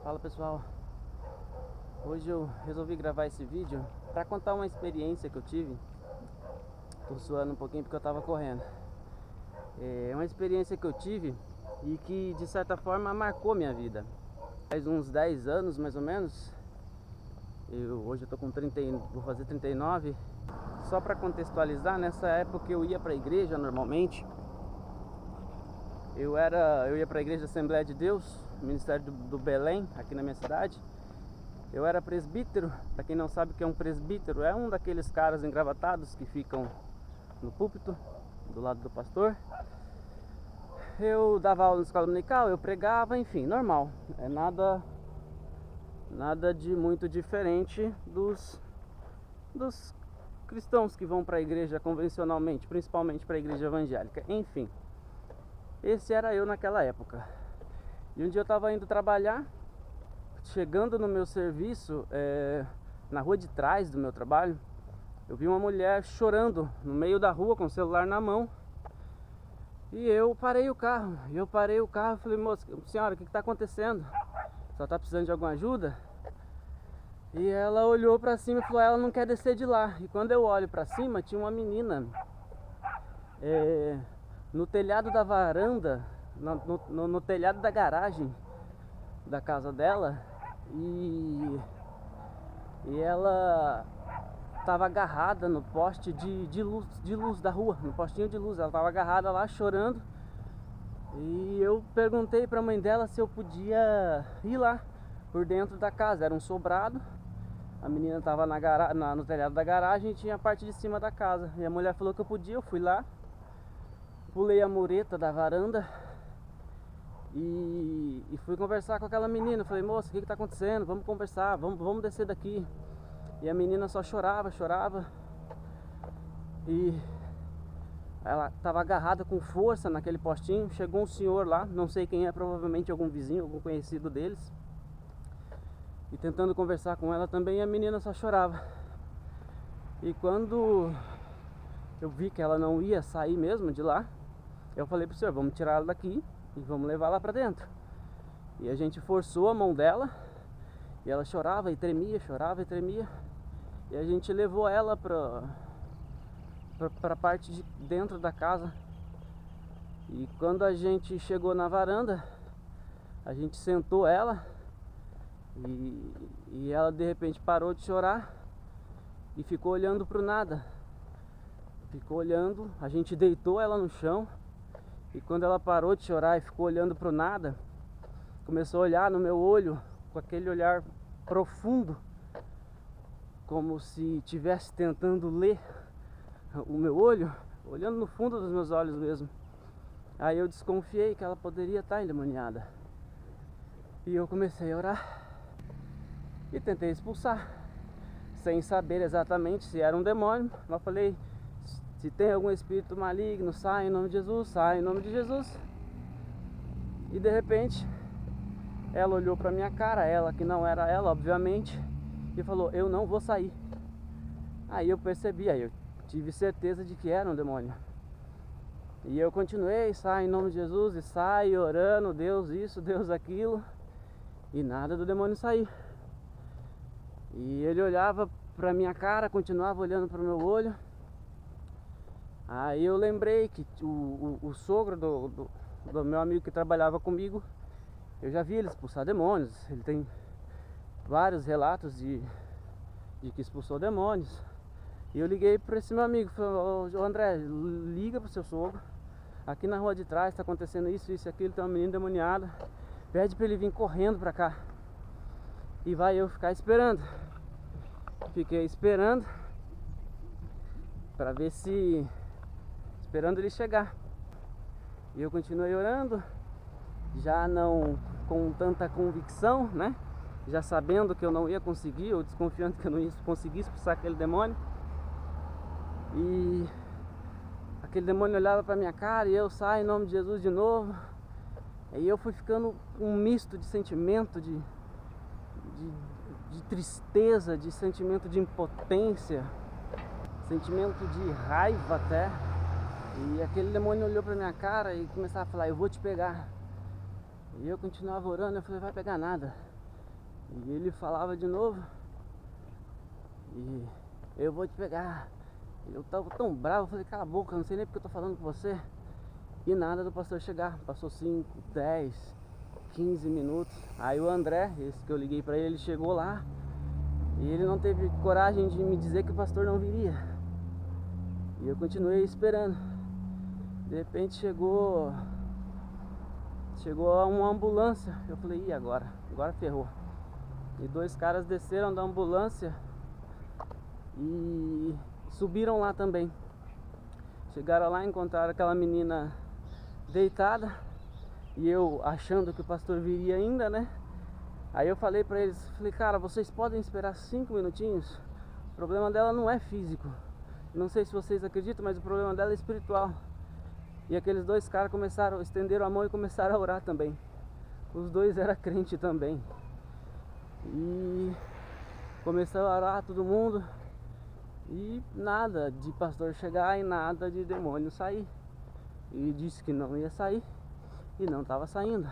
Fala pessoal, hoje eu resolvi gravar esse vídeo para contar uma experiência que eu tive. Tô suando um pouquinho porque eu tava correndo. É uma experiência que eu tive e que de certa forma marcou minha vida. Faz uns 10 anos mais ou menos. Hoje eu tô com 30, vou fazer 39. Só para contextualizar, nessa época eu ia para a igreja normalmente. Eu ia para a igreja Assembleia de Deus, Ministério do Belém, aqui na minha cidade. Eu era presbítero. Para quem não sabe o que é um presbítero, é um daqueles caras engravatados que ficam no púlpito, do lado do pastor. Eu dava aula na escola dominical, eu pregava, enfim, normal. É nada de muito diferente dos cristãos que vão para a igreja convencionalmente, principalmente para a igreja evangélica. Enfim, esse era eu naquela época. E um dia eu estava indo trabalhar, chegando no meu serviço, na rua de trás do meu trabalho, eu vi uma mulher chorando no meio da rua com o celular na mão. E eu parei o carro. E falei: moça, senhora, o que está acontecendo? Só está precisando de alguma ajuda? E ela olhou para cima e falou: ela não quer descer de lá. E quando eu olho para cima, tinha uma menina no telhado da varanda, no telhado da garagem da casa dela. E ela estava agarrada no poste de luz da rua, no postinho de luz. Ela estava agarrada lá chorando. E eu perguntei para a mãe dela se eu podia ir lá por dentro da casa. Era um sobrado. A menina estava no telhado da garagem e tinha a parte de cima da casa. E a mulher falou que eu podia. Eu fui lá, pulei a mureta da varanda e fui conversar com aquela menina. Eu falei: moça, o que está acontecendo? Vamos conversar, vamos descer daqui. E a menina só chorava. E ela estava agarrada com força naquele postinho. Chegou um senhor lá, não sei quem é, provavelmente algum vizinho, algum conhecido deles. E tentando conversar com ela também, a menina só chorava. E quando eu vi que ela não ia sair mesmo de lá, eu falei pro senhor: vamos tirar ela daqui e vamos levar lá pra dentro. E a gente forçou a mão dela. E ela chorava e tremia. E a gente levou ela pra parte de dentro da casa. E quando a gente chegou na varanda, a gente sentou ela. E ela de repente parou de chorar e ficou olhando pro nada. Ficou olhando, a gente deitou ela no chão. E quando ela parou de chorar e ficou olhando pro nada, começou a olhar no meu olho com aquele olhar profundo, como se estivesse tentando ler o meu olho, olhando no fundo dos meus olhos mesmo. Aí eu desconfiei que ela poderia estar endemoniada. E eu comecei a orar e tentei expulsar, sem saber exatamente se era um demônio. Mas falei: se tem algum espírito maligno, sai em nome de Jesus, sai em nome de Jesus. E de repente ela olhou pra minha cara, ela que não era ela, obviamente, e falou: eu não vou sair. Aí eu percebi, aí eu tive certeza de que era um demônio. E eu continuei: sai em nome de Jesus, e sai orando, Deus isso, Deus aquilo. E nada do demônio sair. E ele olhava pra minha cara, continuava olhando pro meu olho. Aí eu lembrei que o sogro do meu amigo que trabalhava comigo, eu já vi ele expulsar demônios. Ele tem vários relatos de que expulsou demônios. E eu liguei para esse meu amigo, falei: ô André, liga pro seu sogro, aqui na rua de trás está acontecendo isso e aquilo, tem uma menina endemoniada, pede para ele vir correndo pra cá. E vai eu ficar esperando. Fiquei esperando para ver se... esperando ele chegar. E eu continuei orando, já não com tanta convicção, né? Já sabendo que eu não ia conseguir, ou desconfiando que eu não ia conseguir expulsar aquele demônio. E aquele demônio olhava pra minha cara e eu: saio em nome de Jesus de novo. E eu fui ficando um misto de sentimento, de tristeza, de sentimento de impotência, sentimento de raiva até. E aquele demônio olhou pra minha cara e começava a falar: eu vou te pegar. E eu continuava orando. Eu falei: vai pegar nada, E ele falava de novo, e eu vou te pegar. Eu tava tão bravo, eu falei, cala a boca, não sei nem porque eu tô falando com você. E nada do pastor chegar. Passou 5, 10, 15 minutos. Aí o André, esse que eu liguei pra ele chegou lá. E ele não teve coragem de me dizer que o pastor não viria. E eu continuei esperando. De repente chegou uma ambulância. Eu falei, e agora? Agora ferrou. E 2 caras desceram da ambulância e subiram lá também. Chegaram lá, encontraram aquela menina deitada. E eu achando que o pastor viria ainda, né? Aí eu falei pra eles, falei, cara, vocês podem esperar 5 minutinhos? O problema dela não é físico. Não sei se vocês acreditam, mas o problema dela é espiritual. E aqueles 2 caras estenderam a mão e começaram a orar também. Os 2 eram crentes também. E começou a orar todo mundo. E nada de pastor chegar e nada de demônio sair. E disse que não ia sair. E não estava saindo.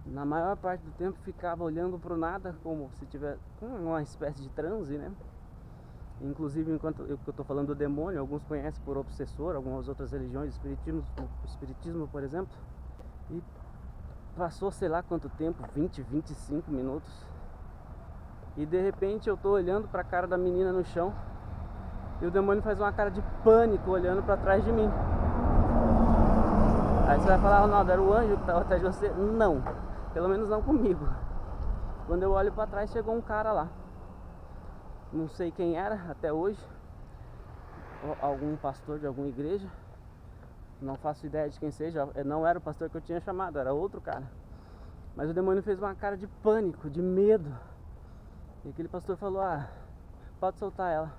Na maior parte do tempo ficava olhando para o nada, como se tivesse uma espécie de transe, né? Inclusive, enquanto eu estou falando do demônio, alguns conhecem por obsessor, algumas outras religiões, espiritismo, por exemplo. E passou sei lá quanto tempo, 20, 25 minutos. E de repente eu estou olhando para a cara da menina no chão. E o demônio faz uma cara de pânico olhando para trás de mim. Aí você vai falar, Ronaldo, era o anjo que estava atrás de você? Não, pelo menos não comigo. Quando eu olho para trás, chegou um cara lá. Não sei quem era até hoje. Algum pastor de alguma igreja. Não faço ideia de quem seja. Não era o pastor que eu tinha chamado, era outro cara. Mas o demônio fez uma cara de pânico, de medo. E aquele pastor falou, pode soltar ela.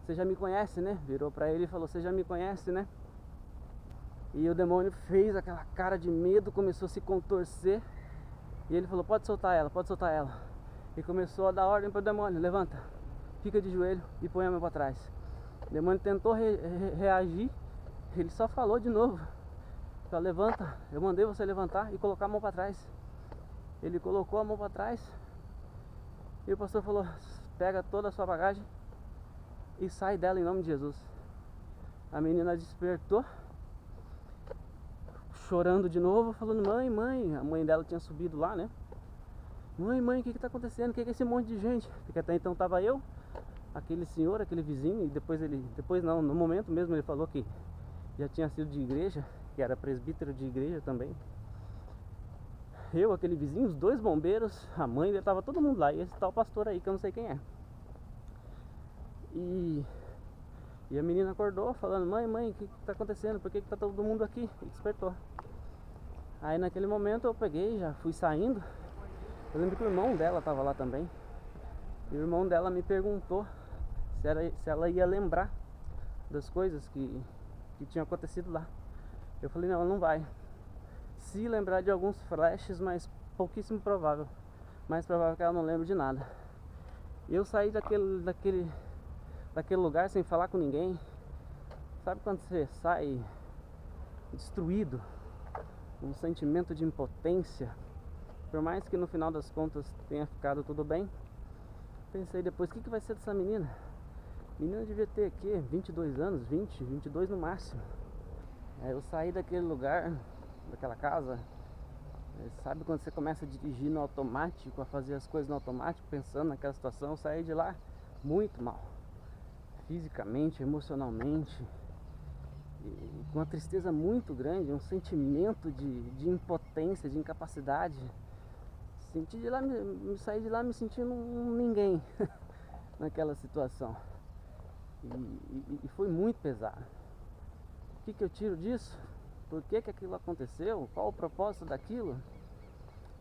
Você já me conhece, né? Virou pra ele e falou, você já me conhece, né? E o demônio fez aquela cara de medo, começou a se contorcer. E ele falou, pode soltar ela, pode soltar ela. E começou a dar ordem pro demônio, levanta, fica de joelho e põe a mão pra trás. O demônio tentou reagir, ele só falou de novo. Falou, levanta, eu mandei você levantar e colocar a mão pra trás. Ele colocou a mão pra trás. E o pastor falou, pega toda a sua bagagem e sai dela em nome de Jesus. A menina despertou, chorando de novo, falando, mãe, a mãe dela tinha subido lá, né? Mãe, o que tá acontecendo? O que é esse monte de gente? Porque até então tava eu, aquele senhor, aquele vizinho, e depois não, no momento mesmo ele falou que já tinha sido de igreja, que era presbítero de igreja também. Eu, aquele vizinho, os 2 bombeiros, a mãe dele, tava todo mundo lá, e esse tal pastor aí, que eu não sei quem é. E a menina acordou falando, mãe, o que tá acontecendo? Por que tá todo mundo aqui? E despertou. Aí naquele momento eu peguei, já fui saindo. Eu lembro que o irmão dela tava lá também. E o irmão dela me perguntou se ela ia lembrar das coisas que tinham acontecido lá. Eu falei, não, ela não vai. Se lembrar de alguns flashes, mas pouquíssimo provável. Mais provável que ela não lembre de nada. Eu saí daquele lugar sem falar com ninguém. Sabe quando você sai destruído, um sentimento de impotência? Por mais que no final das contas tenha ficado tudo bem, pensei depois, o que vai ser dessa menina? A menina devia ter aqui 22 anos, 20, 22 no máximo. Aí eu saí daquele lugar, daquela casa. Sabe quando você começa a dirigir no automático, a fazer as coisas no automático, pensando naquela situação? Eu saí de lá muito mal, fisicamente, emocionalmente, e com uma tristeza muito grande, um sentimento de impotência, de incapacidade. Saí de lá me sentindo um ninguém naquela situação. E foi muito pesado. O que eu tiro disso? Por que aquilo aconteceu? Qual o propósito daquilo?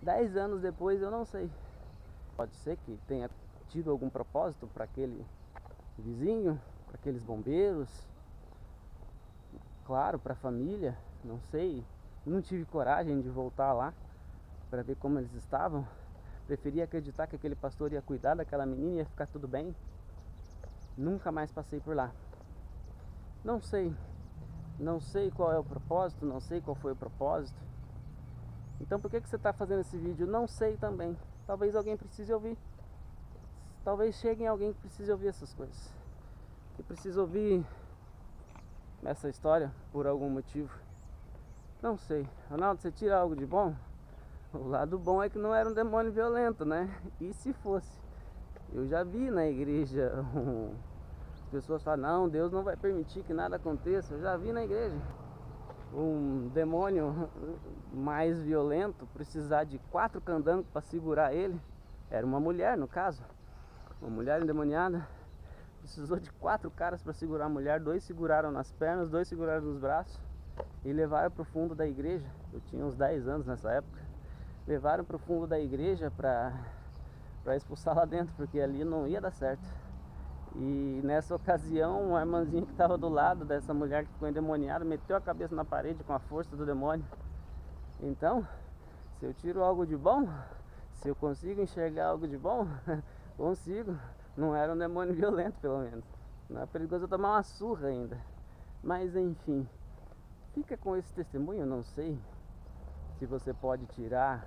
10 anos depois eu não sei. Pode ser que tenha tido algum propósito para aquele vizinho, para aqueles bombeiros, claro, para a família, não sei. Não tive coragem de voltar lá para ver como eles estavam. Preferi acreditar que aquele pastor ia cuidar daquela menina e ia ficar tudo bem. Nunca mais passei por lá. Não sei qual é o propósito, não sei qual foi o propósito. Então por que você está fazendo esse vídeo? Não sei também. talvez alguém precise ouvir. Talvez chegue em alguém que precise ouvir essas coisas. Que precisa ouvir essa história por algum motivo. Não sei. Ronaldo, você tira algo de bom? O lado bom é que não era um demônio violento, né? E se fosse? Eu já vi na igreja as pessoas falam, não, Deus não vai permitir que nada aconteça. Eu já vi na igreja um demônio mais violento precisar de 4 candangos para segurar ele. Era uma mulher, no caso. Uma mulher endemoniada. Precisou de 4 caras para segurar a mulher. 2 seguraram nas pernas, 2 seguraram nos braços. E levaram para o fundo da igreja. Eu tinha uns 10 anos nessa época. Levaram para o fundo da igreja para expulsar lá dentro, porque ali não ia dar certo. E nessa ocasião, uma irmãzinha que estava do lado dessa mulher que ficou endemoniada meteu a cabeça na parede com a força do demônio. Então, se eu tiro algo de bom, se eu consigo enxergar algo de bom, consigo. Não era um demônio violento, pelo menos. Não é perigoso eu tomar uma surra ainda. Mas enfim, fica com esse testemunho. Eu não sei se você pode tirar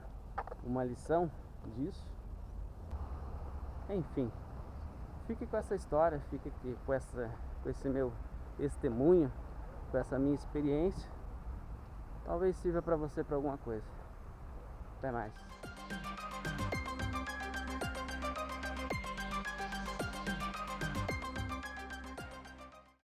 uma lição disso. Enfim, fique com essa história, fique com esse meu testemunho, com essa minha experiência. Talvez sirva para você para alguma coisa. Até mais.